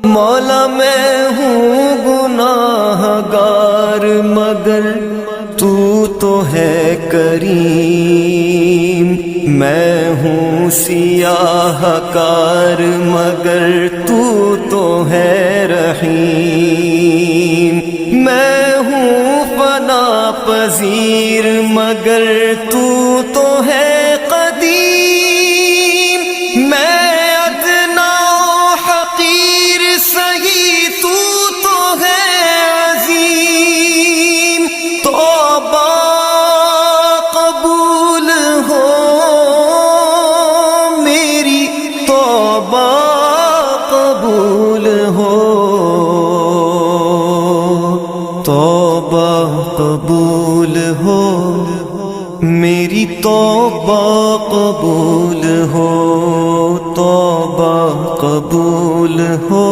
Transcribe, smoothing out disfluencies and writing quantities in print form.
مولا میں ہوں گناہ گار مگر تو تو ہے کریم، میں ہوں سیاہ کار مگر تو تو ہے رحیم، میں ہوں فنا پذیر مگر تو تو ہے قدیم، میں ادنا حقیر سہی تو تو ہے عظیم، توبہ قبول ہو میری، توبہ قبول ہو، توبہ قبول ہو میری، توبہ قبول ہو، توبہ قبول ہو۔